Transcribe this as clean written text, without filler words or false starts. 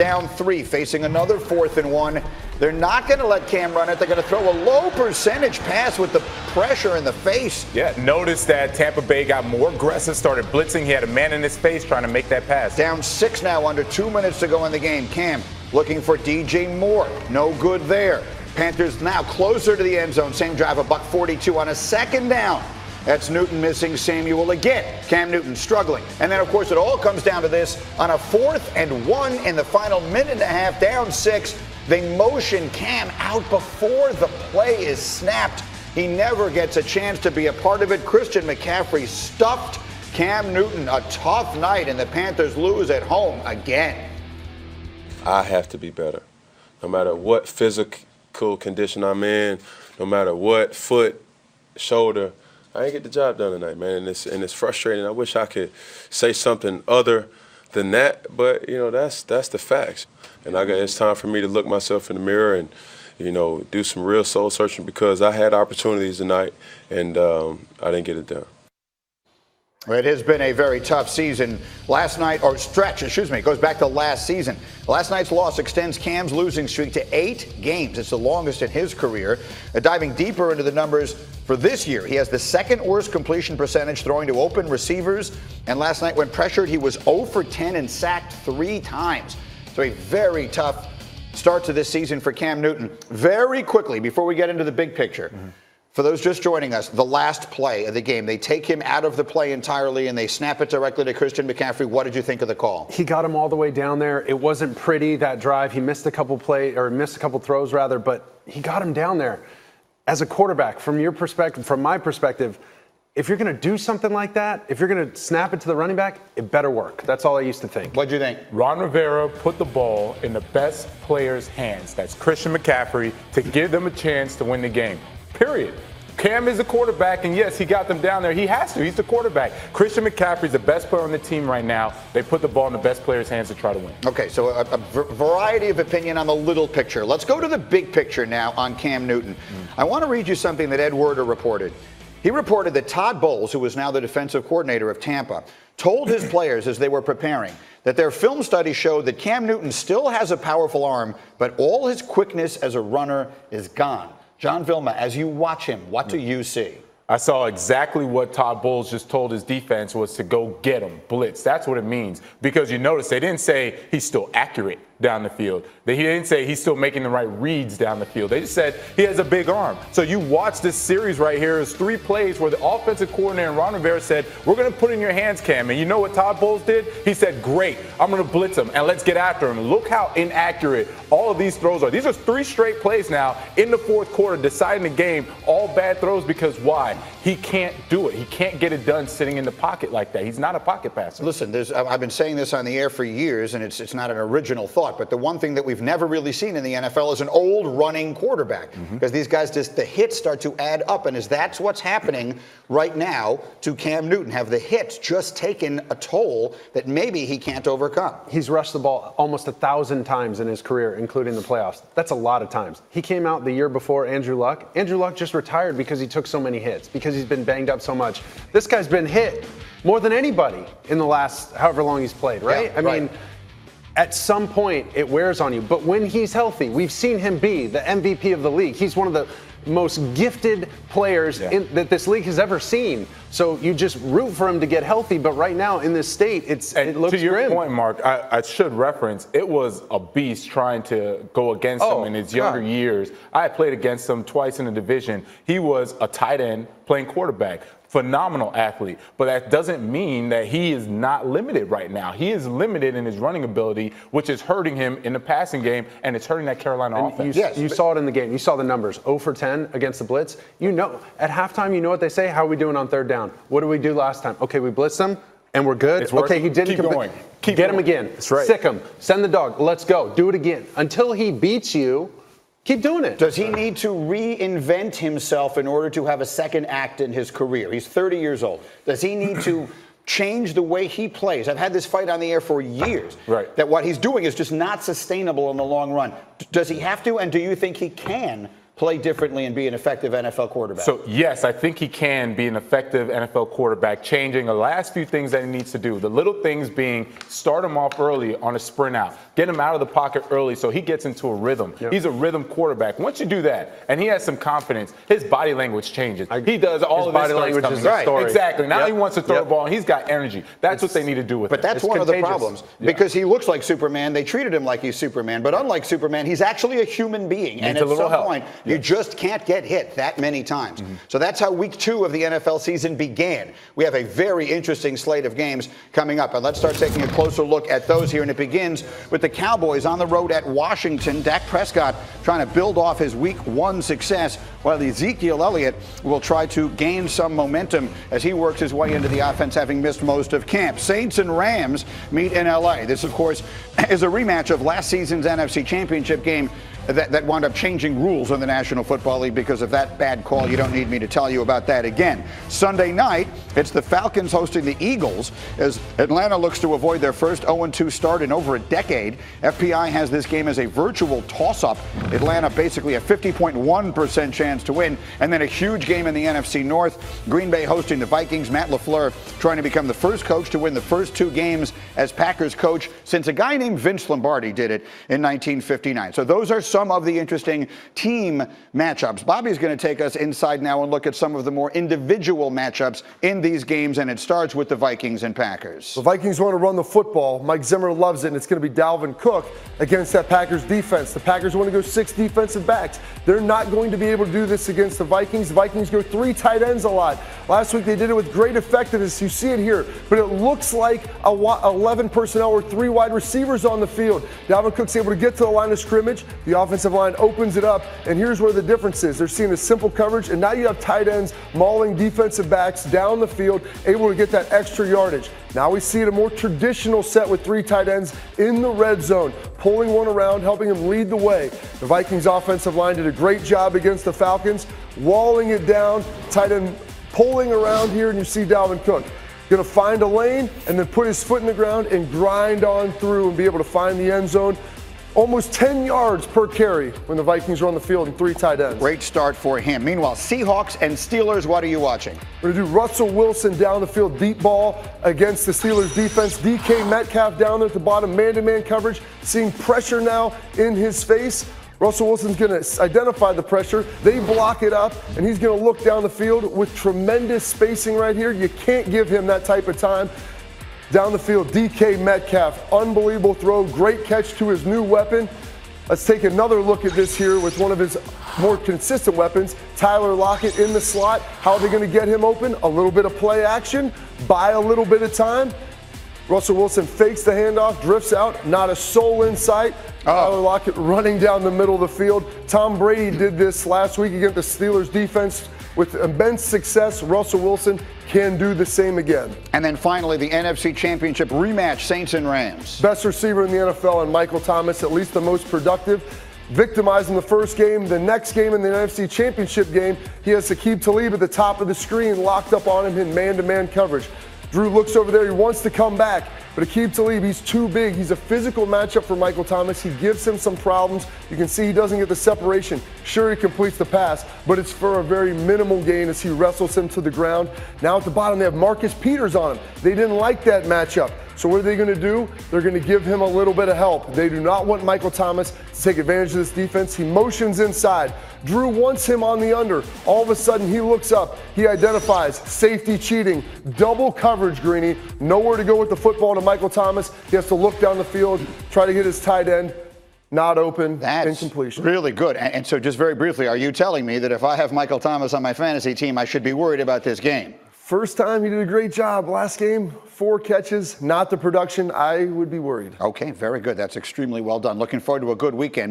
Down 3, facing another 4th and 1. They're not going to let Cam run it. They're going to throw a low percentage pass with the pressure in the face. Yeah, notice that Tampa Bay got more aggressive, started blitzing. He had a man in his face trying to make that pass. Down 6 now, under 2 minutes to go in the game. Cam looking for DJ Moore. No good there. Panthers now closer to the end zone. Same drive, a $142 on a 2nd down. That's Newton missing Samuel again. Cam Newton struggling. And then, of course, it all comes down to this. On a 4th and 1 in the final minute and a half, down 6, they motion Cam out before the play is snapped. He never gets a chance to be a part of it. Christian McCaffrey stuffed Cam Newton. A tough night, and the Panthers lose at home again. I have to be better. No matter what physical condition I'm in, no matter what foot, shoulder, I ain't get the job done tonight, man, and it's frustrating. I wish I could say something other than that, but that's the facts. And it's time for me to look myself in the mirror and do some real soul searching, because I had opportunities tonight and I didn't get it done. It has been a very tough season. Goes back to last season. Last night's loss extends Cam's losing streak to 8 games. It's the longest in his career. Diving deeper into the numbers for this year, he has the 2nd worst completion percentage throwing to open receivers. And last night when pressured, he was 0 for 10 and sacked 3 times. So a very tough start to this season for Cam Newton. Very quickly, before we get into the big picture, for those just joining us, the last play of the game, they take him out of the play entirely and they snap it directly to Christian McCaffrey. What did you think of the call? He got him all the way down there. It wasn't pretty, that drive. He missed a couple throws, but he got him down there. As a quarterback, from my perspective, if you're going to do something like that, if you're going to snap it to the running back, it better work. That's all I used to think. What'd you think? Ron Rivera put the ball in the best player's hands. That's Christian McCaffrey, to give them a chance to win the game. Period. Cam is the quarterback, and yes, he got them down there. He has to. He's the quarterback. Christian McCaffrey's the best player on the team right now. They put the ball in the best player's hands to try to win. Okay, so a variety of opinion on the little picture. Let's go to the big picture now on Cam Newton. I want to read you something that Ed Werder reported. He reported that Todd Bowles, who is now the defensive coordinator of Tampa, told his players as they were preparing that their film study showed that Cam Newton still has a powerful arm, but all his quickness as a runner is gone. John Vilma, as you watch him, what do you see? I saw exactly what Todd Bowles just told his defense was to go get him, blitz. That's what it means. Because you notice they didn't say he's still accurate down the field. He didn't say he's still making the right reads down the field. They just said he has a big arm. So you watch this series right here. It's 3 plays where the offensive coordinator and Ron Rivera said, we're going to put in your hands, Cam. And you know what Todd Bowles did? He said, great, I'm going to blitz him and let's get after him. Look how inaccurate all of these throws are. These are 3 straight plays now in the 4th quarter deciding the game. All bad throws because why? He can't do it. He can't get it done sitting in the pocket like that. He's not a pocket passer. Listen, I've been saying this on the air for years, and it's not an original thought, but the one thing that we've never really seen in the NFL is an old running quarterback, because these guys, the hits start to add up, and that's what's happening right now to Cam Newton. Have the hits just taken a toll that maybe he can't overcome? He's rushed the ball almost 1,000 times in his career, including the playoffs. That's a lot of times. He came out the year before Andrew Luck. Andrew Luck just retired because he took so many hits, because he's been banged up so much. This guy's been hit more than anybody in the last however long he's played, right? Yeah, I mean, at some point it wears on you. But when he's healthy, we've seen him be the MVP of the league. He's one of the most gifted players that this league has ever seen. So you just root for him to get healthy. But right now in this state, it looks to your grim. point, Mark, I should reference, it was a beast trying to go against him in his younger years. I played against him twice in the division. He was a tight end playing quarterback. Phenomenal athlete, but that doesn't mean that he is not limited right now. He is limited in his running ability, which is hurting him in the passing game, and it's hurting that Carolina offense. You saw it in the game. You saw the numbers. 0 for 10 against the blitz. You know, at halftime, you know what they say? How are we doing on 3rd down? What did we do last time? Okay, we blitzed them, and we're good. It's working. Okay, he didn't Keep going. Get him again. That's right. Sick him. Send the dog. Let's go. Do it again. Until he beats you, keep doing it. Does he need to reinvent himself in order to have a second act in his career? He's 30 years old. Does he need to change the way he plays? I've had this fight on the air for years. Right. That what he's doing is just not sustainable in the long run. Does he have to, and do you think he can play differently and be an effective NFL quarterback? So, yes, I think he can be an effective NFL quarterback, changing the last few things that he needs to do. The little things being start him off early on a sprint out, get him out of the pocket early so he gets into a rhythm. Yep. He's a rhythm quarterback. Once you do that and he has some confidence, his body language changes. He does all of body language is right. story. Exactly. Now he wants to throw the ball and he's got energy. That's what they need to do with him. But that's one of the problems because he looks like Superman. They treated him like he's Superman. But unlike Superman, he's actually a human being. And at some point, you just can't get hit that many times. So that's how week 2 of the NFL season began. We have a very interesting slate of games coming up. And let's start taking a closer look at those here. And it begins with the Cowboys on the road at Washington. Dak Prescott trying to build off his week 1 success, while Ezekiel Elliott will try to gain some momentum as he works his way into the offense, having missed most of camp. Saints and Rams meet in L.A. This, of course, is a rematch of last season's NFC Championship game that wound up changing rules in the National Football League because of that bad call. You don't need me to tell you about that again. Sunday night, it's the Falcons hosting the Eagles as Atlanta looks to avoid their first 0-2 start in over a decade. FPI has this game as a virtual toss-up. Atlanta basically a 50.1% chance to win. And then a huge game in the NFC North. Green Bay hosting the Vikings. Matt LaFleur trying to become the first coach to win the first 2 games as Packers coach since a guy named Vince Lombardi did it in 1959. So those are some of the interesting team matchups. Bobby's going to take us inside now and look at some of the more individual matchups in these games, and it starts with the Vikings and Packers. The Vikings want to run the football. Mike Zimmer loves it, and it's going to be Dalvin Cook against that Packers defense. The Packers want to go 6 defensive backs. They're not going to be able to do this against the Vikings. The Vikings go 3 tight ends a lot. Last week they did it with great effectiveness. You see it here, but it looks like 11 personnel or 3 wide receivers on the field. Dalvin Cook's able to get to the line of scrimmage. The offensive line opens it up, and here's where the difference is. They're seeing a simple coverage, and now you have tight ends mauling defensive backs down the field, able to get that extra yardage. Now we see it a more traditional set with 3 tight ends in the red zone, pulling one around, helping them lead the way. The Vikings offensive line did a great job against the Falcons, walling it down, tight end pulling around here, and you see Dalvin Cook going to find a lane and then put his foot in the ground and grind on through and be able to find the end zone. Almost 10 yards per carry when the Vikings are on the field and 3 tight ends. Great start for him. Meanwhile, Seahawks and Steelers, what are you watching? We're going to do Russell Wilson down the field, deep ball against the Steelers defense. DK Metcalf down there at the bottom, man-to-man coverage, seeing pressure now in his face. Russell Wilson's going to identify the pressure. They block it up, and he's going to look down the field with tremendous spacing right here. You can't give him that type of time. Down the field, DK Metcalf, unbelievable throw, great catch to his new weapon. Let's take another look at this here with one of his more consistent weapons, Tyler Lockett in the slot. How are they going to get him open? A little bit of play action, buy a little bit of time. Russell Wilson fakes the handoff, drifts out, not a soul in sight. Tyler Lockett running down the middle of the field. Tom Brady did this last week against the Steelers defense with immense success. Russell Wilson can do the same again. And then finally, the NFC Championship rematch, Saints and Rams. Best receiver in the NFL, and Michael Thomas, at least the most productive. Victimized in the first game. The next game in the NFC Championship game, he has Aqib Talib at the top of the screen, locked up on him in man-to-man coverage. Drew looks over there. He wants to come back. But Aqib Talib, he's too big. He's a physical matchup for Michael Thomas. He gives him some problems. You can see he doesn't get the separation. Sure, he completes the pass, but it's for a very minimal gain as he wrestles him to the ground. Now at the bottom, they have Marcus Peters on him. They didn't like that matchup. So what are they going to do? They're going to give him a little bit of help. They do not want Michael Thomas to take advantage of this defense. He motions inside. Drew wants him on the under. All of a sudden, he looks up. He identifies safety cheating, double coverage, Greeny. Nowhere to go with the football to Michael Thomas. He has to look down the field, try to hit his tight end. Not open, incompletion. Really good. And so just very briefly, are you telling me that if I have Michael Thomas on my fantasy team, I should be worried about this game? First time, he did a great job. Last game, 4 catches, not the production. I would be worried. Okay, very good. That's extremely well done. Looking forward to a good weekend.